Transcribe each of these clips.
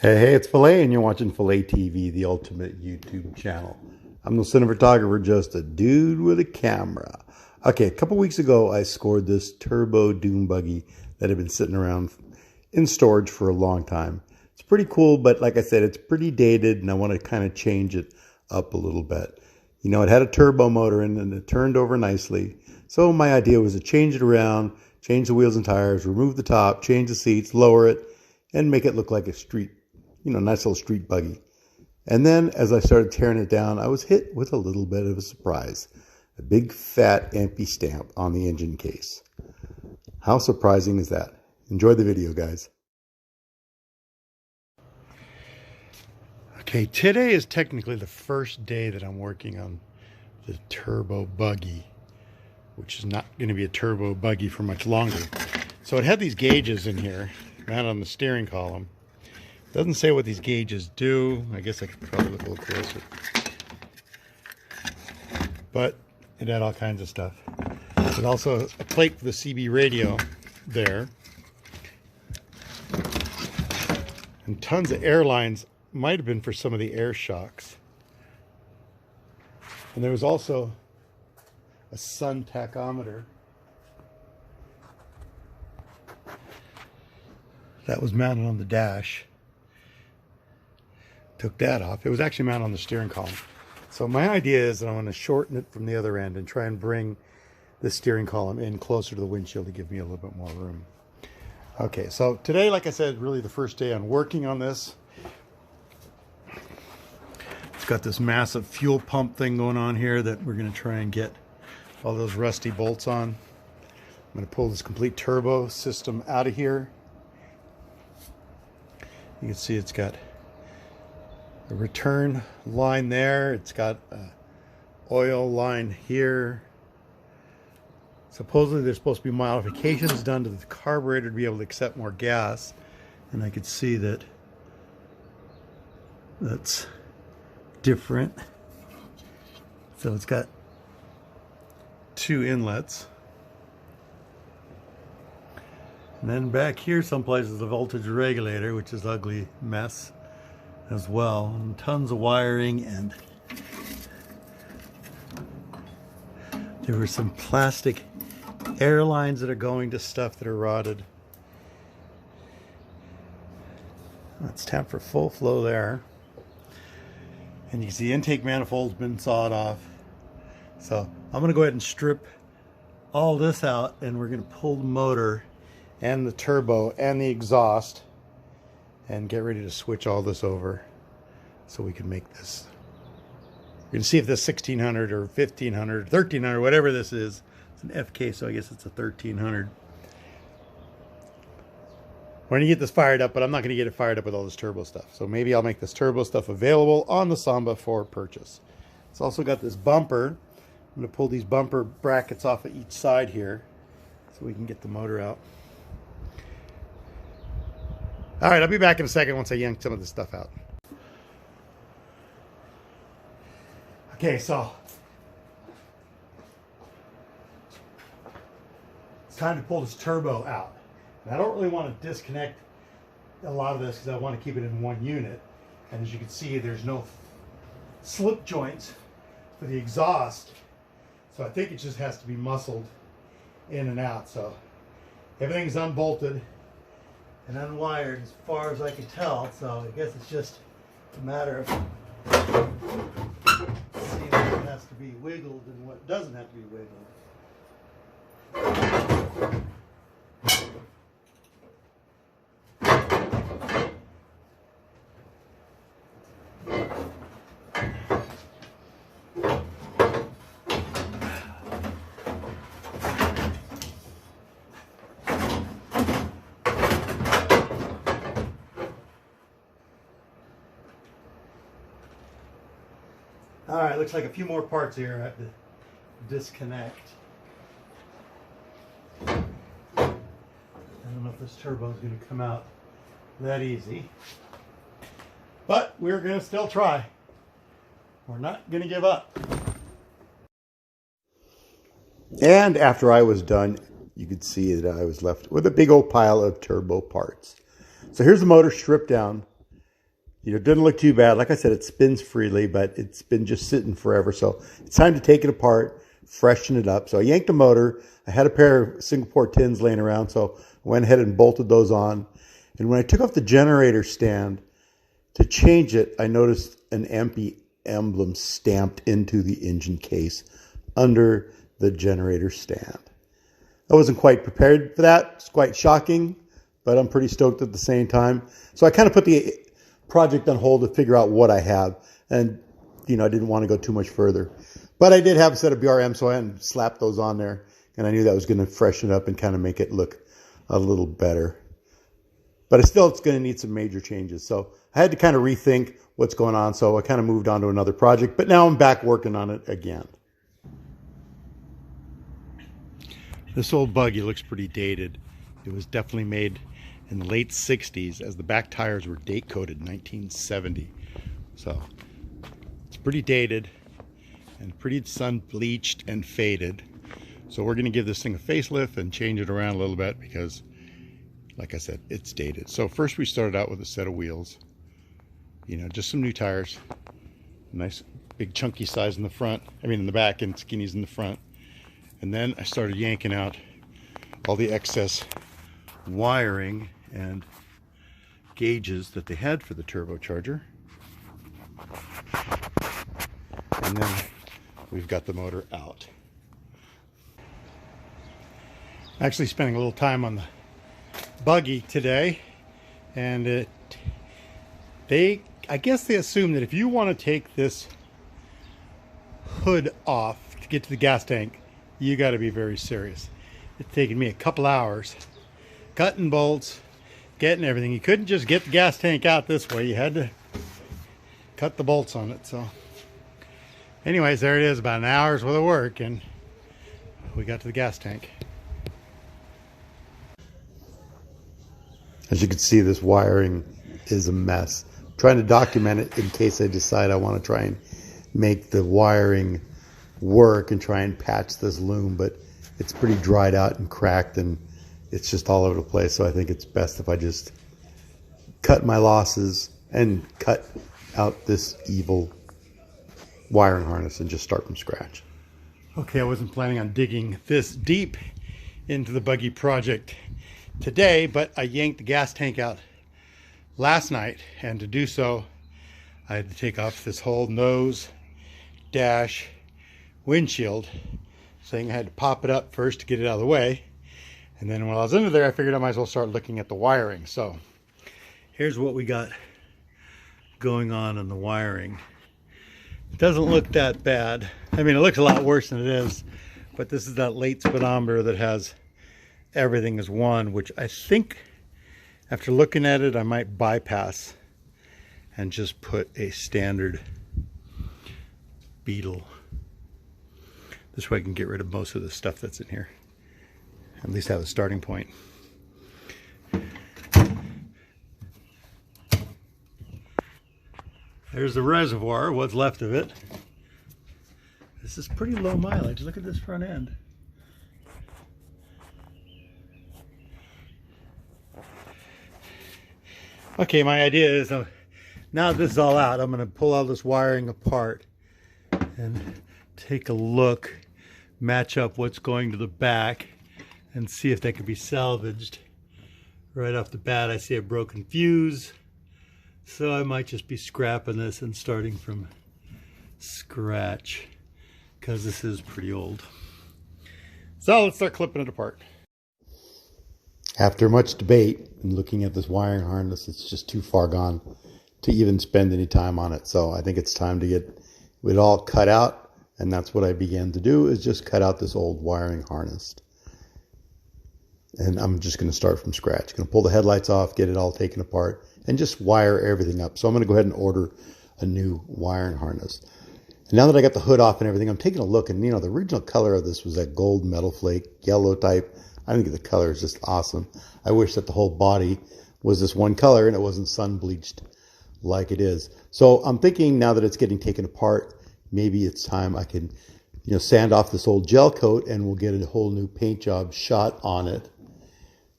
Hey, it's Phila, and you're watching Phila TV, the ultimate YouTube channel. I'm no cinematographer, just a dude with a camera. Okay, a couple weeks ago, I scored this turbo dune buggy that had been sitting around in storage for a long time. It's pretty cool, but like I said, it's pretty dated, and I want to kind of change it up a little bit. You know, it had a turbo motor in it, and it turned over nicely. So my idea was to change it around, change the wheels and tires, remove the top, change the seats, lower it, and make it look like a street, nice little street buggy. And then as I started tearing it down, I was hit with a little bit of a surprise. A big fat empty stamp on the engine case. How surprising is that? Enjoy the video, guys. Okay, today is technically the first day that I'm working on the turbo buggy, which is not going to be a turbo buggy for much longer. So it had these gauges in here, mounted on the steering column. Doesn't say what these gauges do. I guess I could probably look a little closer. But it had all kinds of stuff. There's also a plate for the CB radio there. And tons of air lines. Might have been for some of the air shocks. And there was also a sun tachometer. That was mounted on the dash. Took that off. It was actually mounted on the steering column. So my idea is that I want to shorten it from the other end and try and bring the steering column in closer to the windshield to give me a little bit more room. Okay, so today, like I said, really the first day I'm working on this. It's got this massive fuel pump thing going on here that we're going to try and get all those rusty bolts on. I'm going to pull this complete turbo system out of here. You can see it's got a return line there. It's got an oil line here. Supposedly there's supposed to be modifications done to the carburetor to be able to accept more gas. And I could see that that's different. So it's got two inlets. And then back here someplace is the voltage regulator, which is an ugly mess as well, and tons of wiring, and there were some plastic air lines that are going to stuff that are rotted. It's time for full flow there, and you can see the intake manifold's been sawed off. So I'm going to go ahead and strip all this out, and we're going to pull the motor and the turbo and the exhaust and get ready to switch all this over so we can make this. We're going to see if this 1600 or 1500, 1300, whatever this is. It's an FK, so I guess it's a 1300. We're going to get this fired up, but I'm not going to get it fired up with all this turbo stuff. So maybe I'll make this turbo stuff available on the Samba for purchase. It's also got this bumper. I'm going to pull these bumper brackets off of each side here so we can get the motor out. All right, I'll be back in a second once I yank some of this stuff out. Okay, so it's time to pull this turbo out. And I don't really want to disconnect a lot of this because I want to keep it in one unit. And as you can see, there's no slip joints for the exhaust. So I think it just has to be muscled in and out. So everything's unbolted and unwired as far as I can tell, so I guess it's just a matter of seeing what has to be wiggled and what doesn't have to be wiggled. All right, looks like a few more parts here I have to disconnect. I don't know if this turbo is going to come out that easy, but we're going to still try. We're not going to give up. And after I was done, you could see that I was left with a big old pile of turbo parts. So here's the motor stripped down. it didn't look too bad. Like I said, it spins freely, but it's been just sitting forever. So it's time to take it apart, freshen it up. So I yanked the motor. I had a pair of single port tins laying around, so I went ahead and bolted those on. And when I took off the generator stand to change it, I noticed an empty emblem stamped into the engine case under the generator stand. I wasn't quite prepared for that. It's quite shocking, but I'm pretty stoked at the same time. So I kind of put the project on hold to figure out what I have. And, I didn't want to go too much further. But I did have a set of BRM, so I hadn't slapped those on there. And I knew that was going to freshen it up and kind of make it look a little better. But it's going to need some major changes. So I had to kind of rethink what's going on. So I kind of moved on to another project. But now I'm back working on it again. This old Buggy looks pretty dated. It was definitely made in the late 60s, as the back tires were date coded 1970. So it's pretty dated and pretty sun bleached and faded. So we're going to give this thing a facelift and change it around a little bit because, like I said, it's dated. So first we started out with a set of wheels, just some new tires, nice big chunky size in the front, in the back, and skinnies in the front. And then I started yanking out all the excess wiring and gauges that they had for the turbocharger. And then we've got the motor out. Actually spending a little time on the Buggy today, and I guess they assume that if you want to take this hood off to get to the gas tank, you got to be very serious. It's taken me a couple hours cutting bolts, getting everything. You couldn't just get the gas tank out this way. You had to cut the bolts on it. So anyways, there it is, about an hour's worth of work, and we got to the gas tank. As you can see, this wiring is a mess. I'm trying to document it in case I decide I want to try and make the wiring work and try and patch this loom, but it's pretty dried out and cracked, and it's just all over the place. So I think it's best if I just cut my losses and cut out this evil wiring harness and just start from scratch. Okay, I wasn't planning on digging this deep into the Buggy project today, but I yanked the gas tank out last night, and to do so I had to take off this whole nose, dash, windshield thing. I had to pop it up first to get it out of the way, and then when I was under there I figured I might as well start looking at the wiring. So here's what we got going on in the wiring. It doesn't look that bad. It looks a lot worse than it is, but this is that late speedometer that has everything as one, which I think after looking at it I might bypass and just put a standard Beetle. This way I can get rid of most of the stuff that's in here. At least have a starting point. There's the reservoir, what's left of it. This is pretty low mileage. Look at this front end. Okay, my idea is now that this is all out, I'm going to pull all this wiring apart and take a look, match up what's going to the back, and see if that can be salvaged. Right off the bat I see a broken fuse, so I might just be scrapping this and starting from scratch because this is pretty old. So let's start clipping it apart. After much debate and looking at this wiring harness, it's just too far gone to even spend any time on it. So I think it's time to get it all cut out, and that's what I began to do, is just cut out this old wiring harness. And I'm just going to start from scratch. Going to pull the headlights off, get it all taken apart, and just wire everything up. So I'm going to go ahead and order a new wiring harness. And now that I got the hood off and everything, I'm taking a look, and the original color of this was that gold metal flake, yellow type. I think the color is just awesome. I wish that the whole body was this one color and it wasn't sun bleached like it is. So I'm thinking now that it's getting taken apart, maybe it's time I can, sand off this old gel coat, and we'll get a whole new paint job shot on it.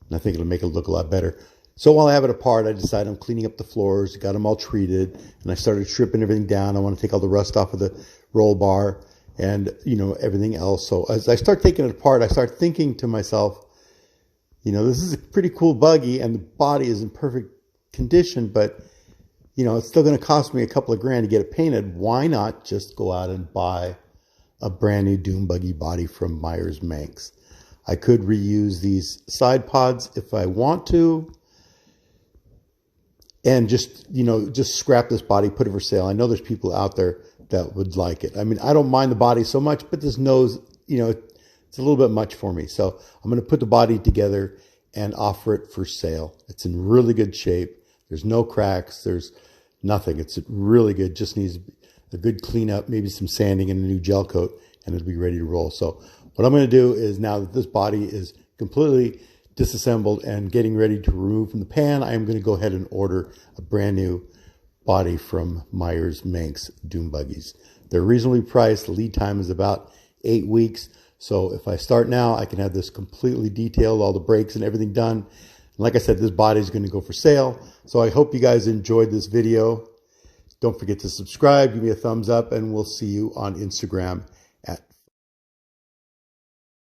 And I think it'll make it look a lot better. So while I have it apart, I decided I'm cleaning up the floors, got them all treated, and I started stripping everything down. I want to take all the rust off of the roll bar and, everything else. So as I start taking it apart, I start thinking to myself, this is a pretty cool buggy and the body is in perfect condition, but, it's still going to cost me a couple of grand to get it painted. Why not just go out and buy a brand new dune buggy body from Manx? I could reuse these side pods if I want to, and just scrap this body, put it for sale. I know there's people out there that would like it. I mean, I don't mind the body so much, but this nose, it's a little bit much for me. So I'm going to put the body together and offer it for sale. It's in really good shape. There's no cracks. There's nothing. It's really good. Just needs a good cleanup, maybe some sanding and a new gel coat, and it'll be ready to roll. So what I'm going to do is, now that this body is completely disassembled and getting ready to remove from the pan, I am going to go ahead and order a brand new body from Manx dune buggies. They're reasonably priced. The lead time is about 8 weeks. So if I start now, I can have this completely detailed, all the brakes and everything done. And like I said, this body is going to go for sale. So I hope you guys enjoyed this video. Don't forget to subscribe, give me a thumbs up, and we'll see you on Instagram